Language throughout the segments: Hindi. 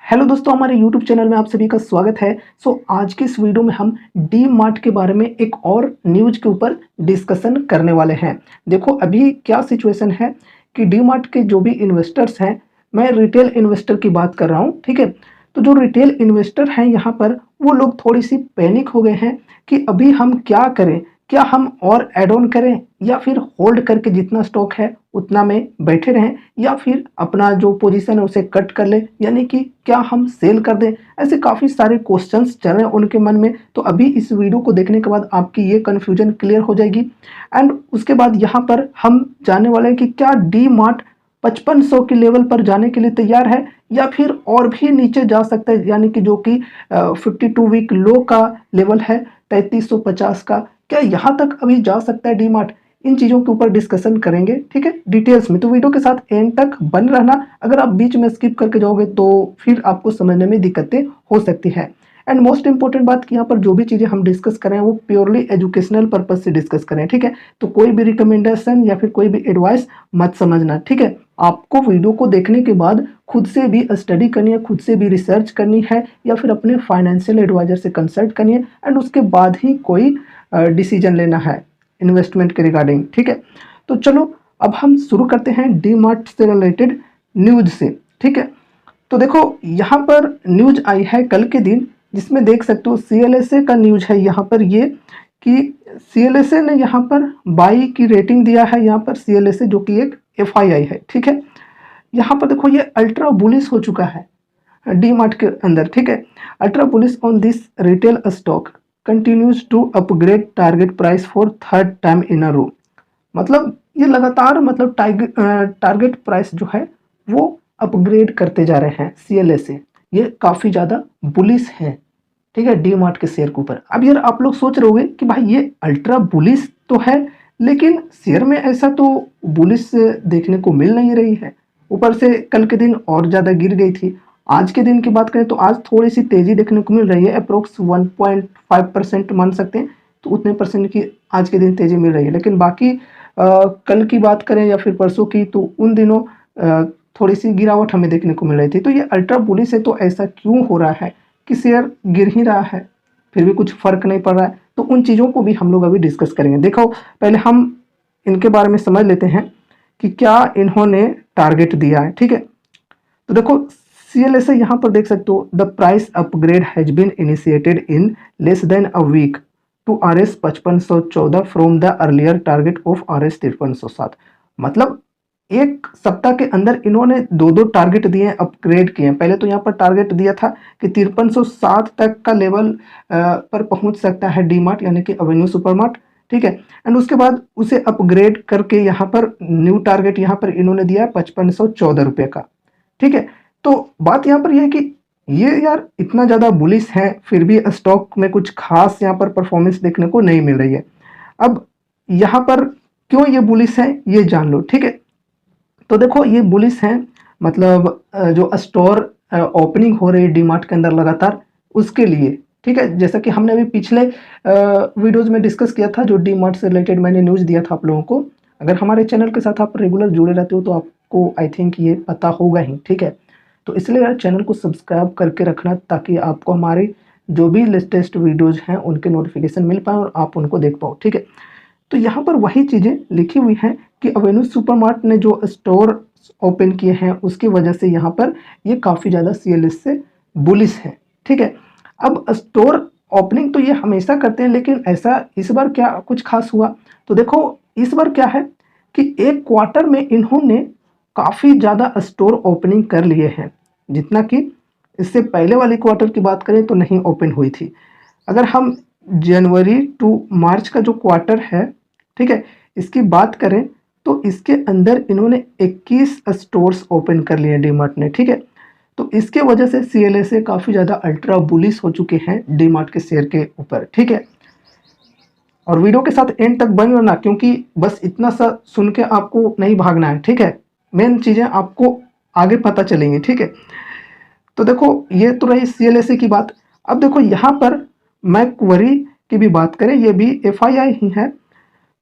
हेलो दोस्तों, हमारे YouTube चैनल में आप सभी का स्वागत है। आज के इस वीडियो में हम डी मार्ट के बारे में एक और न्यूज़ के ऊपर डिस्कशन करने वाले हैं। देखो अभी क्या सिचुएशन है कि डी मार्ट के जो भी इन्वेस्टर्स हैं, मैं रिटेल इन्वेस्टर की बात कर रहा हूँ, ठीक है। तो जो रिटेल इन्वेस्टर हैं यहाँ पर, वो लोग थोड़ी सी पैनिक हो गए हैं कि अभी हम क्या करें, क्या हम और ऐड ऑन करें या फिर होल्ड करके जितना स्टॉक है उतना में बैठे रहें, या फिर अपना जो पोजीशन है उसे कट कर लें, यानी कि क्या हम सेल कर दें। ऐसे काफ़ी सारे क्वेश्चंस चल रहे हैं उनके मन में। तो अभी इस वीडियो को देखने के बाद आपकी ये कन्फ्यूजन क्लियर हो जाएगी। एंड उसके बाद यहाँ पर हम जानने वाले हैं कि क्या डी मार्ट 5500 के लेवल पर जाने के लिए तैयार है या फिर और भी नीचे जा सकता है, यानी कि जो कि 52 वीक लो का लेवल है 3350 का, क्या यहाँ तक अभी जा सकता है डी मार्ट। इन चीज़ों के ऊपर डिस्कशन करेंगे, ठीक है, डिटेल्स में। तो वीडियो के साथ एंड तक बन रहना। अगर आप बीच में स्किप करके जाओगे तो फिर आपको समझने में दिक्कतें हो सकती है। एंड मोस्ट इंपॉर्टेंट बात कि यहाँ पर जो भी चीज़ें हम डिस्कस करें वो प्योरली एजुकेशनल पर्पज से डिस्कस करें, ठीक है। तो कोई भी रिकमेंडेशन या फिर कोई भी एडवाइस मत समझना, ठीक है। आपको वीडियो को देखने के बाद खुद से भी स्टडी करनी है, खुद से भी रिसर्च करनी है, या फिर अपने फाइनेंशियल एडवाइजर से कंसल्ट करनी है। एंड उसके बाद ही कोई डिसीजन लेना है इन्वेस्टमेंट के रिगार्डिंग, ठीक है। तो चलो अब हम शुरू करते हैं डी मार्ट से रिलेटेड न्यूज से, ठीक है। तो देखो यहाँ पर न्यूज आई है कल के दिन, जिसमें देख सकते हो CLSA का न्यूज है यहाँ पर ये, कि CLSA ने यहाँ पर बाई की रेटिंग दिया है। यहाँ पर CLSA जो कि एक FII है, ठीक है। यहाँ पर देखो ये अल्ट्रा बुलिश हो चुका है डी मार्ट के अंदर, ठीक है। Ultra bullish on this retail stock continues to upgrade target price for third time in a row. मतलब ये लगातार मतलब टारगेट प्राइस जो है वो अपग्रेड करते जा रहे हैं CLSA। ये काफ़ी ज़्यादा बुलिश है, ठीक है, डी मार्ट के शेयर के ऊपर। अब यार आप लोग सोच रहे होंगे कि भाई ये अल्ट्रा बुलिश तो है, लेकिन शेयर में ऐसा तो बुलिश देखने को मिल नहीं रही है। ऊपर से कल के दिन और ज़्यादा गिर गई थी। आज के दिन की बात करें तो आज थोड़ी सी तेज़ी देखने को मिल रही है, अप्रोक्स 1.5% मान सकते हैं। तो उतने परसेंट की आज के दिन तेज़ी मिल रही है। लेकिन बाकी कल की बात करें या फिर परसों की, तो उन दिनों थोड़ी सी गिरावट हमें देखने को मिल रही थी। तो ये अल्ट्रा बुलिश है, तो ऐसा क्यों हो रहा है कि शेयर गिर ही रहा है, फिर भी कुछ फ़र्क नहीं पड़ रहा है। तो उन चीज़ों को भी हम लोग अभी डिस्कस करेंगे। देखो पहले हम इनके बारे में समझ लेते हैं कि क्या इन्होंने टारगेट दिया है, ठीक है। तो देखो CLSA यहाँ पर देख सकते हो, the price upgrade has been initiated in less than a week to RS 5514 from the earlier target of RS 5307। मतलब एक सप्ताह के अंदर इन्होंने दो दो टारगेट दिए हैं, अपग्रेड किए हैं। पहले तो यहाँ पर टारगेट दिया था कि 5307 तक का लेवल पर पहुंच सकता है डी मार्ट, यानी कि अवेन्यू सुपरमार्ट, ठीक है। एंड उसके बाद उसे अपग्रेड करके यहाँ पर न्यू टारगेट यहाँ पर इन्होंने दिया है 5514 रुपये का, ठीक है। तो बात यहाँ पर यह है कि ये यार इतना ज़्यादा बुलिश है, फिर भी स्टॉक में कुछ खास यहाँ पर परफॉर्मेंस देखने को नहीं मिल रही है। अब यहाँ पर क्यों ये बुलिश है ये जान लो, ठीक है। तो देखो ये बुलिश है, मतलब जो स्टोर ओपनिंग हो रही है डी मार्ट के अंदर लगातार, उसके लिए, ठीक है। जैसा कि हमने अभी पिछले वीडियोज़ में डिस्कस किया था, जो डी मार्ट से रिलेटेड मैंने न्यूज़ दिया था आप लोगों को। अगर हमारे चैनल के साथ आप रेगुलर जुड़े रहते हो तो आपको आई थिंक ये पता होगा ही, ठीक है। तो इसलिए यार चैनल को सब्सक्राइब करके रखना, ताकि आपको हमारी जो भी लेटेस्ट वीडियोज़ हैं उनके नोटिफिकेशन मिल पाए और आप उनको देख पाओ, ठीक है। तो यहाँ पर वही चीज़ें लिखी हुई हैं कि अवेन्यू सुपरमार्ट ने जो स्टोर ओपन किए हैं उसकी वजह से यहाँ पर ये काफ़ी ज़्यादा CLSA से बुलिश है, ठीक है। अब स्टोर ओपनिंग तो ये हमेशा करते हैं, लेकिन ऐसा इस बार क्या कुछ खास हुआ। तो देखो इस बार क्या है कि एक क्वार्टर में इन्होंने काफ़ी ज़्यादा स्टोर ओपनिंग कर लिए हैं, जितना कि इससे पहले वाली क्वार्टर की बात करें तो नहीं ओपन हुई थी। अगर हम जनवरी टू मार्च का जो क्वार्टर है, ठीक है, इसकी बात करें तो इसके अंदर इन्होंने 21 स्टोर्स ओपन कर लिए डी मार्ट ने, ठीक है। तो इसके वजह से CLSA काफ़ी ज़्यादा अल्ट्रा बुलिश हो चुके हैं डी मार्ट के शेयर के ऊपर, ठीक है। और वीडियो के साथ एंड तक बने रहना, क्योंकि बस इतना सा सुन के आपको नहीं भागना है, ठीक है। मेन चीज़ें आपको आगे पता चलेंगी, ठीक है। तो देखो ये तो रही CLSA की बात। अब देखो यहाँ पर मैकक्वारी की भी बात करें, ये भी FII ही है,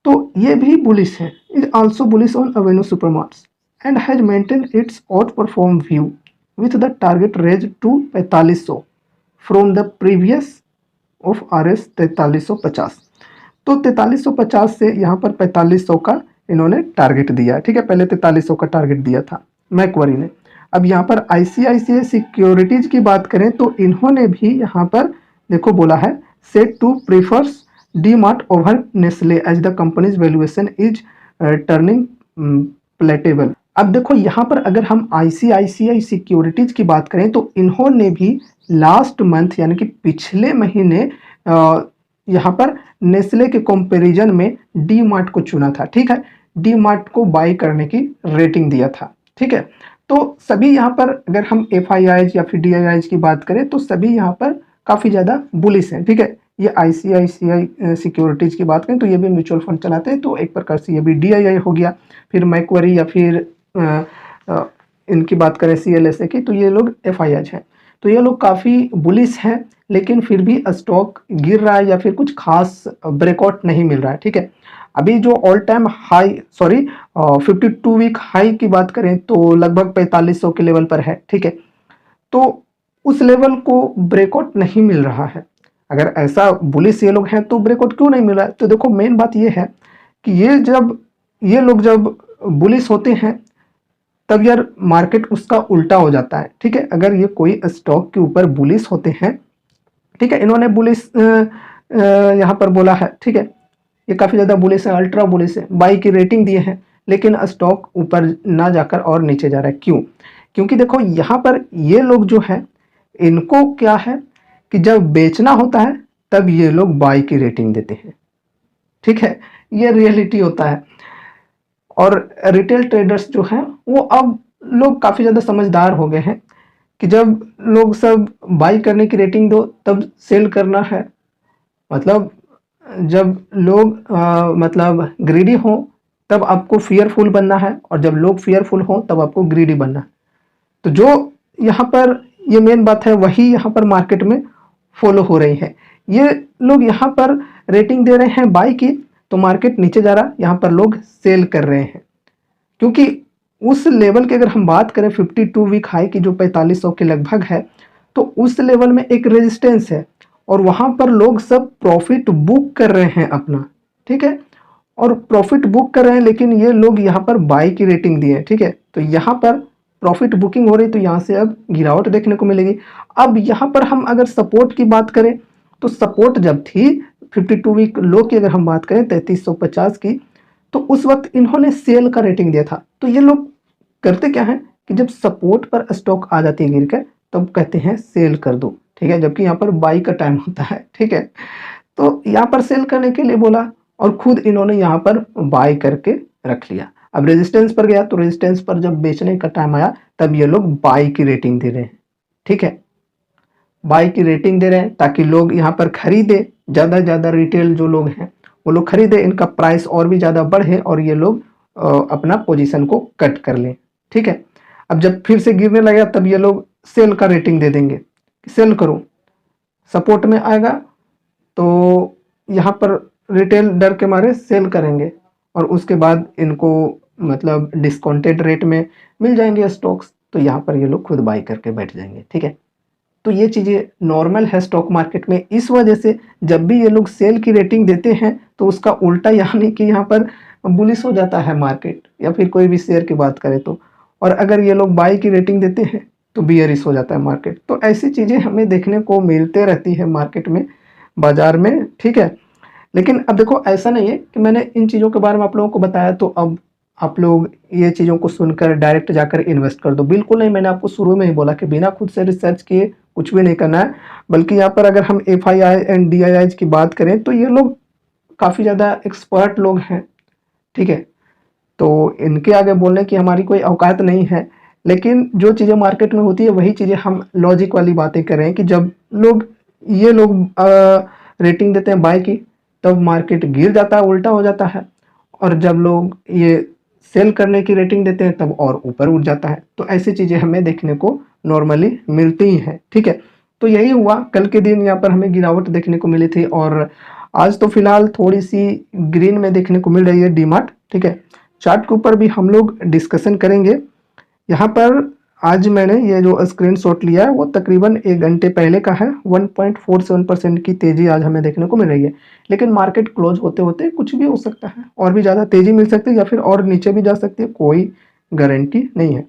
तो ये भी बुलिश है। Is also bullish on Avenue Supermarts and has maintain its outperform view with the target raise to 4500 from the previous of RS 4350। तो 4350 से यहाँ पर 4500 का इन्होंने टारगेट दिया, ठीक है। पहले 4300 का टारगेट दिया था मैक्वरी ने। अब यहाँ पर ICICI सिक्योरिटीज की बात करें तो इन्होंने भी यहाँ पर देखो बोला है set to prefers DMart over Nestle as the company's valuation is turning palatable. अब देखो यहाँ पर अगर हम ICICI सिक्योरिटीज की बात करें तो इन्होंने भी लास्ट मंथ यानी कि पिछले महीने यहाँ पर नेस्ले के कंपैरिजन में डी मार्ट को चुना था, ठीक है। डी मार्ट को बाई करने की रेटिंग दिया था, ठीक है। तो सभी यहाँ पर अगर हम FIIs या फिर DIIs की बात करें तो सभी यहाँ पर काफ़ी ज़्यादा बुलिश हैं, ठीक है। ये ICICI सिक्योरिटीज़ की बात करें तो ये भी म्यूचुअल फंड चलाते हैं, तो एक प्रकार से ये भी DII हो गया। फिर मैक्वरी या फिर इनकी बात करें CLSA की तो ये लोग FIIs हैं। तो ये लोग काफ़ी बुलिश हैं, लेकिन फिर भी स्टॉक गिर रहा है या फिर कुछ खास ब्रेकआउट नहीं मिल रहा है, ठीक है। अभी जो all time high 52 week high की बात करें तो लगभग 4500 के लेवल पर है, ठीक है। तो उस लेवल को ब्रेकआउट नहीं मिल रहा है। अगर ऐसा बुलिश ये लोग हैं तो ब्रेकआउट क्यों नहीं मिल रहा है? तो देखो मेन बात ये है कि ये लोग जब बुलिश होते हैं तब यार मार्केट उसका उल्टा हो जाता है, ठीक है। अगर ये कोई स्टॉक के ऊपर बुलिश होते हैं, ठीक है, इन्होंने बुलिश यहाँ पर बोला है, ठीक है, ये काफ़ी ज़्यादा बुलिश है, अल्ट्रा बुलिश है, बाई की रेटिंग दिए हैं, लेकिन स्टॉक ऊपर ना जाकर और नीचे जा रहा है। क्यों? क्योंकि देखो यहाँ पर ये लोग जो है इनको क्या है कि जब बेचना होता है तब ये लोग बाई की रेटिंग देते हैं, ठीक है। ये रियलिटी होता है। और रिटेल ट्रेडर्स जो हैं वो अब लोग काफ़ी ज़्यादा समझदार हो गए हैं कि जब लोग सब बाई करने की रेटिंग दो तब सेल करना है। मतलब जब लोग मतलब ग्रीडी हो तब आपको फियरफुल बनना है, और जब लोग फियरफुल हो तब आपको ग्रीडी बनना है। तो जो यहाँ पर ये मेन बात है वही यहाँ पर मार्केट में फॉलो हो रही है। ये लोग यहाँ पर रेटिंग दे रहे हैं बाई की तो मार्केट नीचे जा रहा, यहाँ पर लोग सेल कर रहे हैं। क्योंकि उस लेवल की अगर हम बात करें 52 वीक हाई की जो 4500 के लगभग है, तो उस लेवल में एक रेजिस्टेंस है और वहाँ पर लोग सब प्रॉफिट बुक कर रहे हैं अपना, ठीक है। और प्रॉफिट बुक कर रहे हैं, लेकिन ये लोग यहाँ पर बाई की रेटिंग दिए हैं, ठीक है। तो यहाँ पर प्रॉफिट बुकिंग हो रही, तो यहाँ से अब गिरावट देखने को मिलेगी। अब यहाँ पर हम अगर सपोर्ट की बात करें तो सपोर्ट जब थी 52 वीक लो की अगर हम बात करें 3350 की, तो उस वक्त इन्होंने सेल का रेटिंग दिया था। तो ये लोग करते क्या है कि जब सपोर्ट पर स्टॉक आ जाती है गिर कर तब कहते हैं सेल कर दो, ठीक है, जबकि यहाँ पर बाई का टाइम होता है, ठीक है। तो यहाँ पर सेल करने के लिए बोला और खुद इन्होंने यहाँ पर बाई करके रख लिया। अब रेजिस्टेंस पर गया तो रेजिस्टेंस पर जब बेचने का टाइम आया तब ये लोग बाई की रेटिंग दे रहे हैं, ठीक है। बाई की रेटिंग दे रहे हैं ताकि लोग यहाँ पर खरीदे, ज़्यादा से ज़्यादा रिटेल जो लोग हैं वो लोग खरीदे, इनका प्राइस और भी ज़्यादा बढ़े और ये लोग अपना पोजीशन को कट कर लें, ठीक है। अब जब फिर से गिरने लगेगा तब ये लोग सेल का रेटिंग दे देंगे, सेल करो। सपोर्ट में आएगा तो यहाँ पर रिटेल डर के मारे सेल करेंगे और उसके बाद इनको मतलब डिस्काउंटेड रेट में मिल जाएंगे स्टॉक्स, तो यहाँ पर ये लोग खुद बाई करके बैठ जाएंगे, ठीक है। तो ये चीज़ें नॉर्मल है स्टॉक मार्केट में। इस वजह से जब भी ये लोग सेल की रेटिंग देते हैं तो उसका उल्टा यानी कि यहाँ पर बुलिश हो जाता है मार्केट, या फिर कोई भी शेयर की बात करें तो। और अगर ये लोग बाई की रेटिंग देते हैं तो बियरिश हो जाता है मार्केट। तो ऐसी चीज़ें हमें देखने को मिलते रहती है मार्केट में, बाजार में, ठीक है। लेकिन अब देखो ऐसा नहीं है कि मैंने इन चीज़ों के बारे में आप लोगों को बताया तो अब आप लोग ये चीज़ों को सुनकर डायरेक्ट जाकर इन्वेस्ट कर दो। बिल्कुल नहीं, मैंने आपको शुरू में ही बोला कि बिना खुद से रिसर्च किए कुछ भी नहीं करना है। बल्कि यहाँ पर अगर हम FII एंड DIIs की बात करें तो ये लोग काफ़ी ज़्यादा एक्सपर्ट लोग हैं, ठीक है। तो इनके आगे बोलने की हमारी कोई औकात नहीं है। लेकिन जो चीज़ें मार्केट में होती है वही चीज़ें हम लॉजिक वाली बातें कर रहे हैं कि जब ये लोग रेटिंग देते हैं बाय की तब मार्केट गिर जाता है, उल्टा हो जाता है, और जब लोग ये सेल करने की रेटिंग देते हैं तब और ऊपर उठ जाता है। तो ऐसी चीज़ें हमें देखने को नॉर्मली मिलती ही हैं, ठीक है। तो यही हुआ, कल के दिन यहाँ पर हमें गिरावट देखने को मिली थी और आज तो फिलहाल थोड़ी सी ग्रीन में देखने को मिल रही है डीमार्ट, ठीक है। चार्ट के ऊपर भी हम लोग डिस्कशन करेंगे। यहाँ पर आज मैंने ये जो स्क्रीनशॉट लिया है वो तकरीबन 1 घंटे पहले का है। 1.47% की तेज़ी आज हमें देखने को मिल रही है। लेकिन मार्केट क्लोज होते-होते कुछ भी हो सकता है, और भी ज़्यादा तेज़ी मिल सकती है या फिर और नीचे भी जा सकती है, कोई गारंटी नहीं है।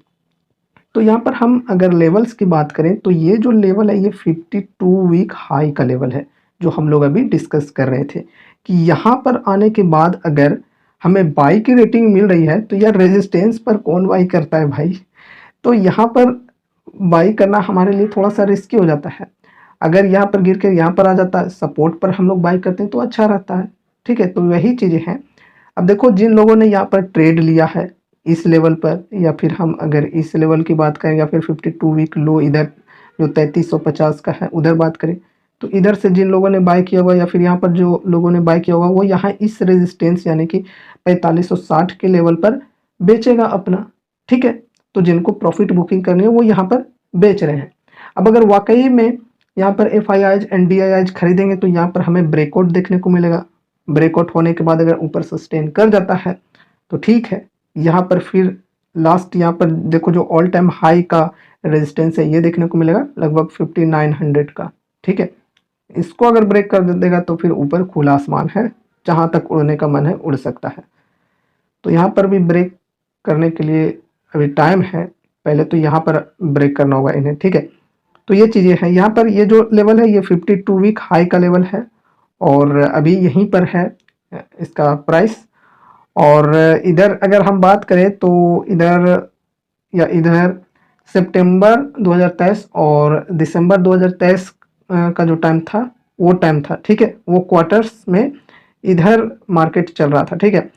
तो यहाँ पर हम अगर लेवल्स की बात करें तो ये जो लेवल है ये 52 वीक हाई का लेवल है, जो हम लोग अभी डिस्कस कर रहे थे कि यहाँ पर आने के बाद अगर हमें बाई की रेटिंग मिल रही है तो यार रेजिस्टेंस पर कौन बाई करता है भाई। तो यहाँ पर बाई करना हमारे लिए थोड़ा सा रिस्की हो जाता है। अगर यहाँ पर गिर के यहाँ पर आ जाता है, सपोर्ट पर हम लोग बाई करते हैं तो अच्छा रहता है। ठीक है, तो वही चीज़ें हैं। अब देखो जिन लोगों ने यहाँ पर ट्रेड लिया है इस लेवल पर, या फिर हम अगर इस लेवल की बात करें या फिर 52 वीक लो इधर जो 3350 का है उधर बात करें, तो इधर से जिन लोगों ने बाय किया हुआ या फिर यहाँ पर जो लोगों ने बाय किया होगा वो यहाँ इस रेजिस्टेंस यानी कि 4560 के लेवल पर बेचेगा अपना। ठीक है, तो जिनको प्रॉफिट बुकिंग करनी है वो यहाँ पर बेच रहे हैं। अब अगर वाकई में यहाँ पर F I eyes and D I eyes खरीदेंगे तो यहाँ पर हमें ब्रेकआउट देखने को मिलेगा। ब्रेकआउट होने के बाद अगर ऊपर सस्टेन कर जाता है तो ठीक है, यहाँ पर फिर लास्ट यहाँ पर देखो जो ऑल टाइम हाई का रेजिस्टेंस है ये देखने को मिलेगा लगभग 5900 का। ठीक है, इसको अगर ब्रेक कर देगा तो फिर ऊपर खुला आसमान है, जहाँ तक उड़ने का मन है उड़ सकता है। तो यहाँ पर भी ब्रेक करने के लिए अभी टाइम है, पहले तो यहाँ पर ब्रेक करना होगा इन्हें। ठीक है, तो ये चीज़ें हैं। यहाँ पर ये जो लेवल है ये 52 वीक हाई का लेवल है और अभी यहीं पर है इसका प्राइस। और इधर अगर हम बात करें तो इधर सितंबर 2023 और दिसंबर 2023 का जो टाइम था वो टाइम था। ठीक है, वो क्वार्टर्स में इधर मार्केट चल रहा था। ठीक है,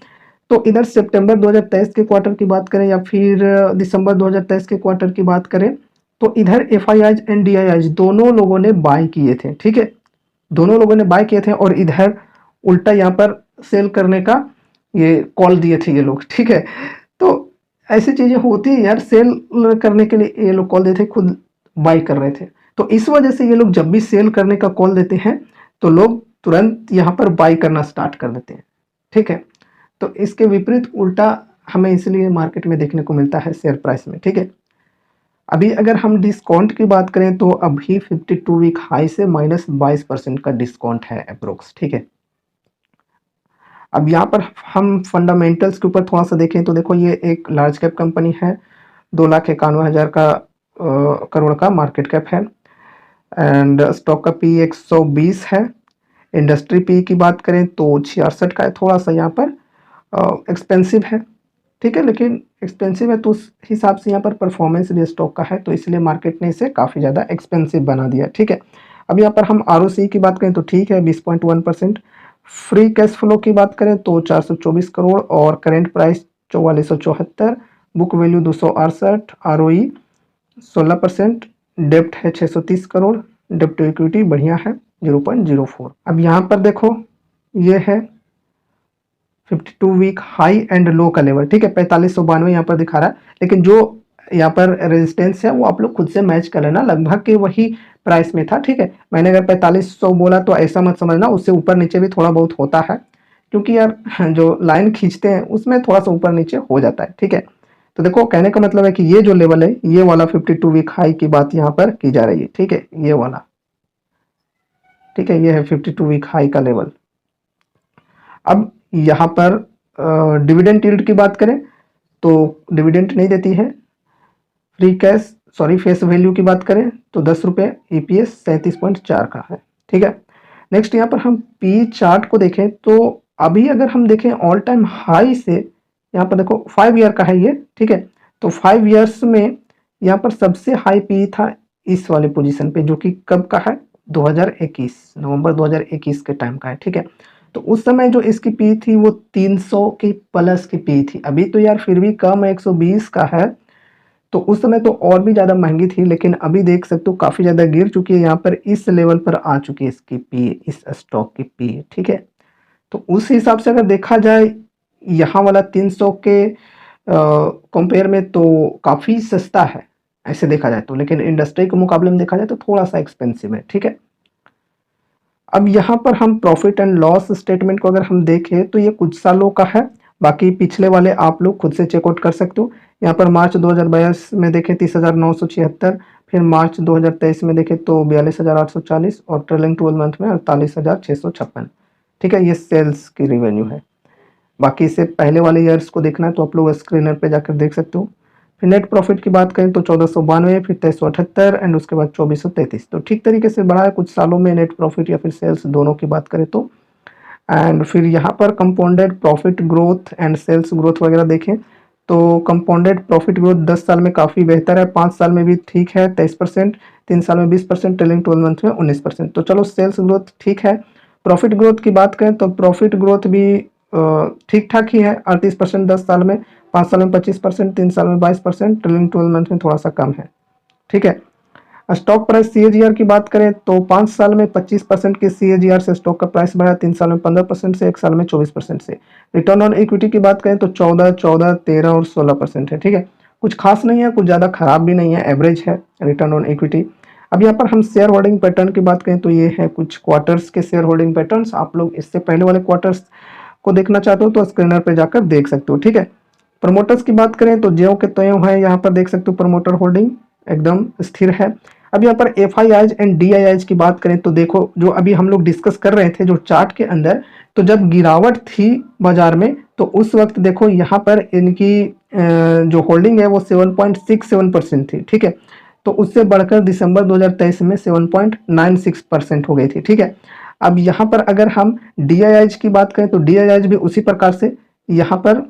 तो इधर सितंबर 2023 के क्वार्टर की बात करें या फिर दिसंबर 2023 के क्वार्टर की बात करें तो इधर F I eyes and D I eyes दोनों लोगों ने बाय किए थे। ठीक है, दोनों लोगों ने बाय किए थे और इधर उल्टा यहाँ पर सेल करने का ये कॉल दिए थे ये लोग। ठीक है, तो ऐसी चीज़ें होती है यार, सेल करने के लिए ये लोग कॉल देते, खुद बाय कर रहे थे। तो इस वजह से ये लोग जब भी सेल करने का कॉल देते हैं तो लोग तुरंत यहाँ पर बाय करना स्टार्ट कर देते हैं। ठीक है, तो इसके विपरीत उल्टा हमें इसलिए मार्केट में देखने को मिलता है शेयर प्राइस में। ठीक है, अभी अगर हम डिस्काउंट की बात करें तो अभी 52 वीक हाई से -22% का डिस्काउंट है अप्रोक्स। ठीक है, अब यहाँ पर हम फंडामेंटल्स के ऊपर थोड़ा सा देखें तो देखो ये एक लार्ज कैप कंपनी है, 2,91,000 का करोड़ का मार्केट कैप है एंड स्टॉक का पी 120 है। इंडस्ट्री पी की बात करें तो 66 का है, थोड़ा सा यहाँ पर एक्सपेंसिव है। ठीक है, लेकिन एक्सपेंसिव है तो उस हिसाब से यहाँ पर परफॉर्मेंस भी स्टॉक का है, तो इसलिए मार्केट ने इसे काफ़ी ज़्यादा एक्सपेंसिव बना दिया। ठीक है, अब यहाँ पर हम आर की बात करें तो ठीक है 20.1%। फ्री कैश फ्लो की बात करें तो 424 करोड़ और current price 4474, book value 268, ROE 16%, डेप्ट है 630 करोड़, डेप्ट टू इक्विटी बढ़िया है 0.04। अब यहाँ पर देखो ये है 52 वीक हाई एंड लो का लेवल। ठीक है, 4592 यहाँ पर दिखा रहा है, लेकिन जो यहाँ पर रेजिस्टेंस है वो आप लोग खुद से मैच कर लेना, लगभग के वही प्राइस में था। ठीक है, मैंने अगर 4500 बोला तो ऐसा मत समझना, उससे ऊपर नीचे भी थोड़ा बहुत होता है, क्योंकि यार जो लाइन खींचते हैं उसमें थोड़ा सा ऊपर नीचे हो जाता है। ठीक है, तो देखो कहने का मतलब है कि ये जो लेवल है ये वाला 52 वीक हाई की बात यहाँ पर की जा रही है। ठीक है, ये वाला। ठीक है, ये है 52 वीक हाई का लेवल। अब यहाँ पर डिविडेंड यील्ड की बात करें तो डिविडेंड नहीं देती है। फ्री कैश फेस वैल्यू की बात करें तो 10 रुपये, EPS 37.4 का है। ठीक है, नेक्स्ट यहाँ पर हम पी चार्ट को देखें तो अभी अगर हम देखें ऑल टाइम हाई से यहाँ पर देखो 5 ईयर का है ये। ठीक है, तो 5 ईयर्स में यहाँ पर सबसे हाई पी था इस वाले पोजीशन पे, जो कि कब का है 2021, नवंबर 2021 के टाइम का है। ठीक है, तो उस समय जो इसकी पी थी वो 300 की प्लस की पी थी। अभी तो यार फिर भी कम 120 का है, तो उस समय तो और भी ज़्यादा महंगी थी, लेकिन अभी देख सकते हो काफ़ी ज़्यादा गिर चुकी है, यहाँ पर इस लेवल पर आ चुकी है इसकी पी, इस स्टॉक की पी। ठीक है, तो उस हिसाब से अगर देखा जाए यहाँ वाला 300 के कंपेयर में तो काफ़ी सस्ता है ऐसे देखा जाए तो, लेकिन इंडस्ट्री के मुकाबले में देखा जाए तो थोड़ा सा एक्सपेंसिव है। ठीक है, अब यहाँ पर हम प्रॉफिट एंड लॉस स्टेटमेंट को अगर हम देखें तो ये कुछ सालों का है बाकी पिछले वाले आप लोग खुद से चेकआउट कर सकते हो। यहाँ पर मार्च 2022 में देखें 30,976, फिर मार्च 2023 में देखें तो 42,840 और ट्रेलिंग 12 मंथ में 48,656। ठीक है, ये सेल्स की रिवेन्यू है। बाकी इससे पहले वाले ईयर्स को देखना है तो आप लोग स्क्रीनर पे जाकर देख सकते हो। फिर नेट प्रॉफिट की बात करें तो 1492, फिर 2378 एंड उसके बाद 2433। तो ठीक तरीके से बढ़ा है कुछ सालों में नेट प्रॉफिट या फिर सेल्स दोनों की बात करें तो। एंड फिर यहाँ पर compounded profit growth and sales growth वगैरह देखें तो कंपाउंडेड प्रॉफिट ग्रोथ 10 साल में काफ़ी बेहतर है, 5 साल में भी ठीक है 23%, 3 साल में 20%, ट्रेलिंग 12 मंथ में 19%। तो चलो सेल्स ग्रोथ ठीक है। प्रॉफिट ग्रोथ की बात करें तो प्रॉफिट ग्रोथ भी ठीक ठाक ही है, 38% 10 साल में, 5 साल में 25%, 3 साल में 22%, ट्रेलिंग 12 मंथ में थोड़ा सा कम है। ठीक है, स्टॉक प्राइस CAGR की बात करें तो 5 साल में 25% की CAGR से स्टॉक का प्राइस बढ़ा, 3 साल में 15% से, 1 साल में 24% से। रिटर्न ऑन इक्विटी की बात करें तो 14, 14, 13 और 16% है। ठीक है, कुछ खास नहीं है, कुछ ज़्यादा खराब भी नहीं है, एवरेज है रिटर्न ऑन इक्विटी। अब यहाँ पर हम शेयर होल्डिंग पैटर्न की बात करें तो ये है कुछ क्वार्टर्स के शेयर होल्डिंग पैटर्न्स। आप लोग इससे पहले वाले क्वार्टर्स को देखना चाहते हो तो स्क्रीनर पे जाकर देख सकते हो। ठीक है, प्रमोटर्स की बात करें तो ज्यों के त्यों है, यहाँ पर देख सकते हो प्रमोटर होल्डिंग एकदम स्थिर है। अब यहाँ पर FIIs एंड DIIs की बात करें तो देखो जो अभी हम लोग डिस्कस कर रहे थे जो चार्ट के अंदर, तो जब गिरावट थी बाजार में तो उस वक्त देखो यहाँ पर इनकी जो होल्डिंग है वो 7.67% थी। ठीक है, तो उससे बढ़कर दिसंबर 2023 में 7.96% हो गई थी। ठीक है, अब यहाँ पर अगर हम DIIs की बात करें तो DIIs भी उसी प्रकार से यहाँ पर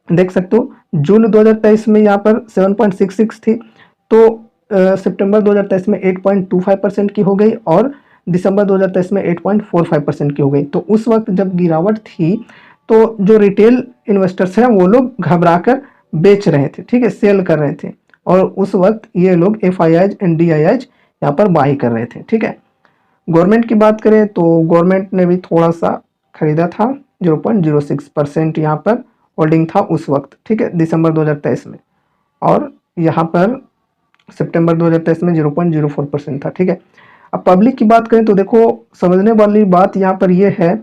देख सकते हो जून 2023 में यहाँ पर 7.66 थी, तो सितंबर 2023 में 8.25% की हो गई और दिसंबर 2023 में 8.45% की हो गई। तो उस वक्त जब गिरावट थी तो जो रिटेल इन्वेस्टर्स हैं वो लोग घबराकर बेच रहे थे। ठीक है, सेल कर रहे थे और उस वक्त ये लोग FIIs एंड DIIs यहाँ पर बाई कर रहे थे। ठीक है, गवर्नमेंट की बात करें तो गवर्नमेंट ने भी थोड़ा सा खरीदा था, 0.06% यहाँ पर होल्डिंग था उस वक्त। ठीक है, दिसंबर 2023 में, और यहाँ पर सितंबर 2023 में 0.04% था। ठीक है, अब पब्लिक की बात करें तो देखो समझने वाली बात यहाँ पर ये है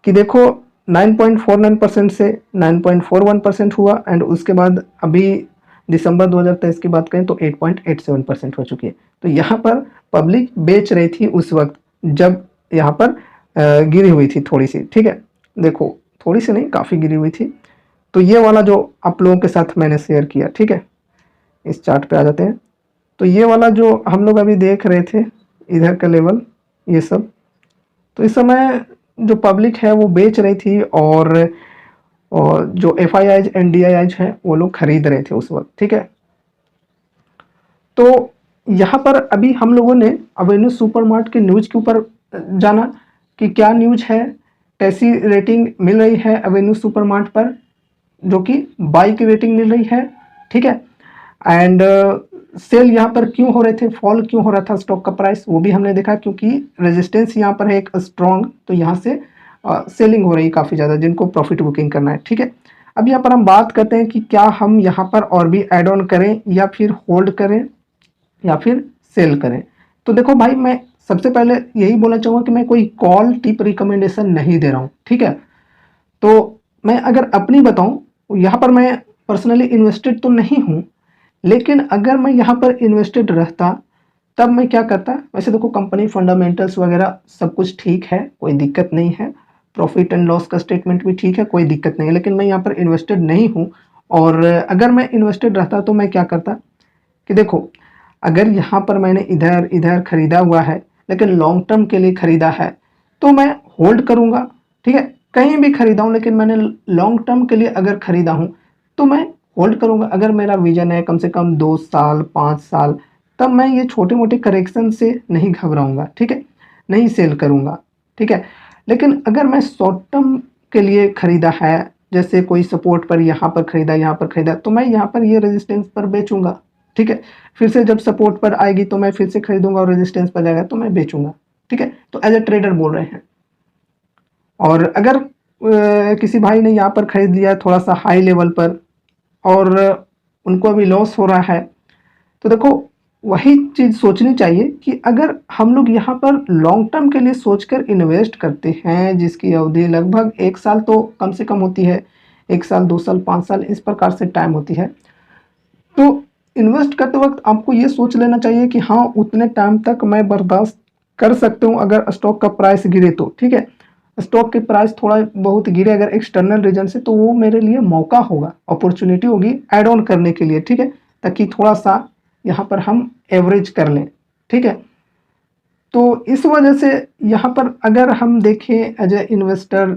कि देखो 9.49% से 9.41% हुआ एंड उसके बाद अभी दिसंबर 2023 की बात करें तो 8.87% हो चुकी है। तो यहाँ पर पब्लिक बेच रही थी उस वक्त जब यहाँ पर गिरी हुई थी थोड़ी सी। ठीक है, देखो थोड़ी सी नहीं, काफ़ी गिरी हुई थी। तो ये वाला जो आप लोगों के साथ मैंने शेयर किया। ठीक है, इस चार्ट पे आ जाते हैं। तो ये वाला जो हम लोग अभी देख रहे थे इधर का लेवल, ये सब, तो इस समय जो पब्लिक है वो बेच रही थी और जो FIIs एंड DIIs हैं वो लोग खरीद रहे थे उस वक्त। ठीक है, तो यहाँ पर अभी हम लोगों ने अवेन्यू सुपरमार्ट के न्यूज़ के ऊपर जाना कि क्या न्यूज़ है, कैसी रेटिंग मिल रही है अवेन्यू सुपरमार्ट पर, जो कि बाई की रेटिंग मिल रही है। ठीक है, एंड सेल यहाँ पर क्यों हो रहे थे, फॉल क्यों हो रहा था स्टॉक का प्राइस, वो भी हमने देखा क्योंकि रेजिस्टेंस यहाँ पर है एक स्ट्रॉन्ग, तो यहाँ से सेलिंग हो रही है काफ़ी ज़्यादा जिनको प्रॉफिट बुकिंग करना है। ठीक है, अब यहाँ पर हम बात करते हैं कि क्या हम यहाँ पर और भी एड ऑन करें या फिर होल्ड करें या फिर सेल करें। तो देखो भाई, मैं सबसे पहले यही बोलना चाहूँगा कि मैं कोई कॉल टिप रिकमेंडेशन नहीं दे रहा हूँ। ठीक है, तो मैं अगर अपनी बताऊँ, यहाँ पर मैं पर्सनली इन्वेस्टेड तो नहीं हूँ, लेकिन अगर मैं यहाँ पर इन्वेस्टेड रहता तब मैं क्या करता। वैसे देखो कंपनी फंडामेंटल्स वगैरह सब कुछ ठीक है, कोई दिक्कत नहीं है, प्रॉफिट एंड लॉस का स्टेटमेंट भी ठीक है, कोई दिक्कत नहीं है, लेकिन मैं यहाँ पर इन्वेस्टेड नहीं हूँ। और अगर मैं इन्वेस्टेड रहता तो मैं क्या करता कि देखो, अगर यहाँ पर मैंने इधर इधर खरीदा हुआ है लेकिन लॉन्ग टर्म के लिए खरीदा है तो मैं होल्ड करूँगा। ठीक है, कहीं भी खरीदा हूँ लेकिन मैंने लॉन्ग टर्म के लिए अगर खरीदा हूँ तो मैं होल्ड करूँगा। अगर मेरा विजन है कम से कम 2 साल 5 साल, तब मैं ये छोटे मोटे करेक्शन से नहीं घबराऊँगा। ठीक है, नहीं सेल करूँगा। ठीक है, लेकिन अगर मैं शॉर्ट टर्म के लिए खरीदा है, जैसे कोई सपोर्ट पर यहाँ पर खरीदा, यहाँ पर खरीदा, तो मैं यहाँ पर ये रेजिस्टेंस पर बेचूंगा। ठीक है, फिर से जब सपोर्ट पर आएगी तो मैं फिर से खरीदूंगा और रेजिस्टेंस पर जाएगा तो मैं बेचूंगा। ठीक है, तो एज ए ट्रेडर बोल रहे हैं। और अगर किसी भाई ने यहाँ पर खरीद लिया थोड़ा सा हाई लेवल पर और उनको अभी लॉस हो रहा है, तो देखो वही चीज़ सोचनी चाहिए कि अगर हम लोग यहाँ पर लॉन्ग टर्म के लिए सोचकर इन्वेस्ट करते हैं जिसकी अवधि लगभग 1 साल तो कम से कम होती है, 1 साल, 2 साल, 5 साल इस प्रकार से टाइम होती है। तो इन्वेस्ट करते वक्त आपको ये सोच लेना चाहिए कि हाँ, उतने टाइम तक मैं बर्दाश्त कर सकता हूँ अगर स्टॉक का प्राइस गिरे तो, ठीक है। स्टॉक के प्राइस थोड़ा बहुत गिरे अगर एक्सटर्नल रीजन से, तो वो मेरे लिए मौका होगा, अपॉर्चुनिटी होगी ऐड ऑन करने के लिए, ठीक है, ताकि थोड़ा सा यहाँ पर हम एवरेज कर लें, ठीक है। तो इस वजह से यहाँ पर अगर हम देखें एज ए इन्वेस्टर,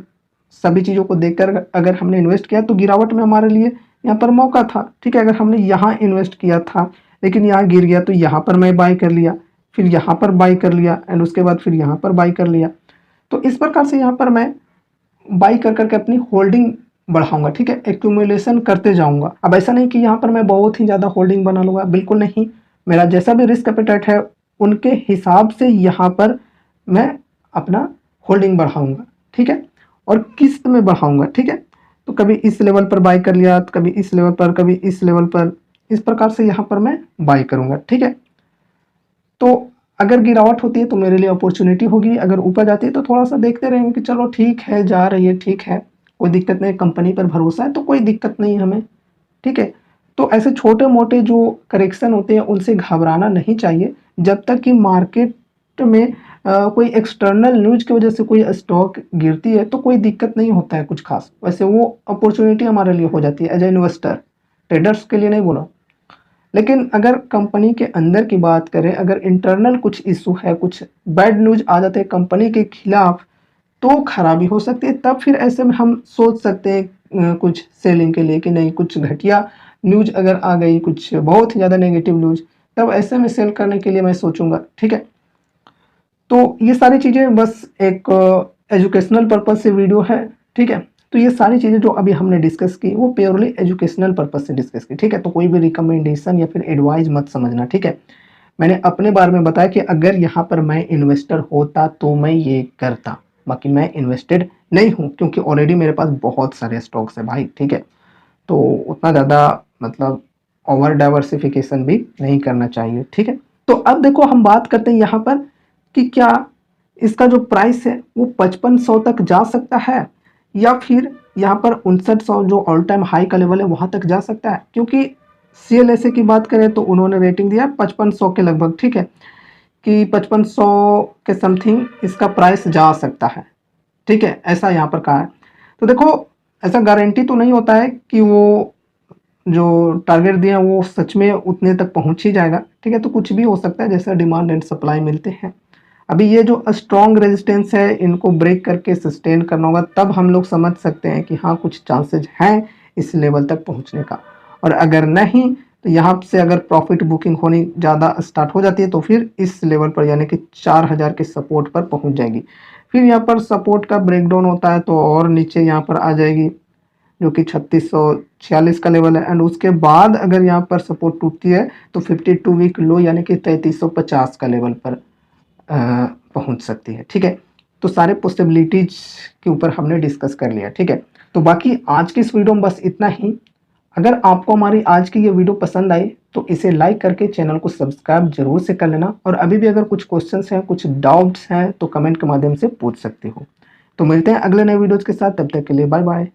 सभी चीज़ों को देखकर अगर हमने इन्वेस्ट किया तो गिरावट में हमारे लिए यहाँ पर मौका था, ठीक है। अगर हमने यहाँ इन्वेस्ट किया था लेकिन यहाँ गिर गया तो यहाँ पर मैं बाई कर लिया, फिर यहाँ पर बाई कर लिया एंड उसके बाद फिर यहाँ पर बाई कर लिया। तो इस प्रकार से यहाँ पर मैं बाई कर करके अपनी होल्डिंग बढ़ाऊंगा, ठीक है, एक्यूमुलेशन करते जाऊंगा। अब ऐसा नहीं कि यहाँ पर मैं बहुत ही ज़्यादा होल्डिंग बना लूँगा, बिल्कुल नहीं। मेरा जैसा भी रिस्क एपेटाइट है उनके हिसाब से यहाँ पर मैं अपना होल्डिंग बढ़ाऊंगा, ठीक है, और किस्त में बढ़ाऊंगा, ठीक है। तो कभी इस लेवल पर बाई कर लिया, तो कभी इस लेवल पर, कभी इस लेवल पर, इस प्रकार से यहाँ पर मैं बाई करूंगा, ठीक है। तो अगर गिरावट होती है तो मेरे लिए अपॉर्चुनिटी होगी, अगर ऊपर जाती है तो थोड़ा सा देखते रहेंगे कि चलो ठीक है, जा रही है, ठीक है, कोई दिक्कत नहीं, कंपनी पर भरोसा है तो कोई दिक्कत नहीं हमें, ठीक है। तो ऐसे छोटे मोटे जो करेक्शन होते हैं उनसे घबराना नहीं चाहिए जब तक कि मार्केट में कोई एक्सटर्नल न्यूज की वजह से कोई स्टॉक गिरती है तो कोई दिक्कत नहीं होता है कुछ खास। वैसे वो अपॉर्चुनिटी हमारे लिए हो जाती है एज ए इन्वेस्टर, ट्रेडर्स के लिए नहीं बोला। लेकिन अगर कंपनी के अंदर की बात करें, अगर इंटरनल कुछ इशू है, कुछ बैड न्यूज आ जाते हैं कंपनी के खिलाफ, तो खराबी हो सकती है। तब फिर ऐसे में हम सोच सकते हैं कुछ सेलिंग के लिए कि नहीं, कुछ घटिया न्यूज अगर आ गई, कुछ बहुत ही ज़्यादा नेगेटिव न्यूज, तब ऐसे में सेल करने के लिए मैं सोचूंगा, ठीक है। तो ये सारी चीज़ें बस एक एजुकेशनल पर्पज़ से वीडियो है, ठीक है। तो ये सारी चीज़ें जो अभी हमने डिस्कस की वो प्योरली एजुकेशनल पर्पज़ से डिस्कस की, ठीक है। तो कोई भी रिकमेंडेशन या फिर एडवाइस मत समझना, ठीक है। मैंने अपने बारे में बताया कि अगर यहाँ पर मैं इन्वेस्टर होता तो मैं ये करता, बाकी मैं इन्वेस्टेड नहीं हूँ क्योंकि ऑलरेडी मेरे पास बहुत सारे स्टॉक्स है भाई, ठीक है। तो उतना ज़्यादा मतलब ओवर डाइवर्सिफिकेशन भी नहीं करना चाहिए, ठीक है। तो अब देखो हम बात करते हैं यहाँ पर कि क्या इसका जो प्राइस है वो 5500 तक जा सकता है या फिर यहाँ पर 5900 जो ऑल टाइम हाई का लेवल है वहाँ तक जा सकता है। क्योंकि CLSA की बात करें तो उन्होंने रेटिंग दिया 5500 के लगभग, ठीक है, कि 5500 के समथिंग इसका प्राइस जा सकता है, ठीक है, ऐसा यहाँ पर कहा है। तो देखो ऐसा गारंटी तो नहीं होता है कि वो जो टारगेट दिया वो सच में उतने तक पहुंच ही जाएगा, ठीक है। तो कुछ भी हो सकता है, जैसा डिमांड एंड सप्लाई मिलते हैं। अभी ये जो स्ट्रॉन्ग रेजिस्टेंस है इनको ब्रेक करके सस्टेन करना होगा, तब हम लोग समझ सकते हैं कि हाँ कुछ चांसेज हैं इस लेवल तक पहुंचने का। और अगर नहीं तो यहाँ से अगर प्रॉफिट बुकिंग होनी ज़्यादा स्टार्ट हो जाती है तो फिर इस लेवल पर यानी कि 4000 के सपोर्ट पर पहुंच जाएगी। फिर यहाँ पर सपोर्ट का ब्रेकडाउन होता है तो और नीचे यहाँ पर आ जाएगी जो कि 3646 का लेवल है। एंड उसके बाद अगर यहाँ पर सपोर्ट टूटती है तो 52 वीक लो यानी कि 3350 का लेवल पर पहुंच सकती है, ठीक है। तो सारे पॉसिबिलिटीज के ऊपर हमने डिस्कस कर लिया, ठीक है। तो बाकी आज की इस वीडियो में बस इतना ही। अगर आपको हमारी आज की ये वीडियो पसंद आई तो इसे लाइक करके चैनल को सब्सक्राइब जरूर से कर लेना, और अभी भी अगर कुछ क्वेश्चंस हैं, कुछ डाउट्स हैं तो कमेंट के माध्यम से पूछ सकते हो। तो मिलते हैं अगले नए वीडियोज के साथ, तब तक के लिए बाय बाय।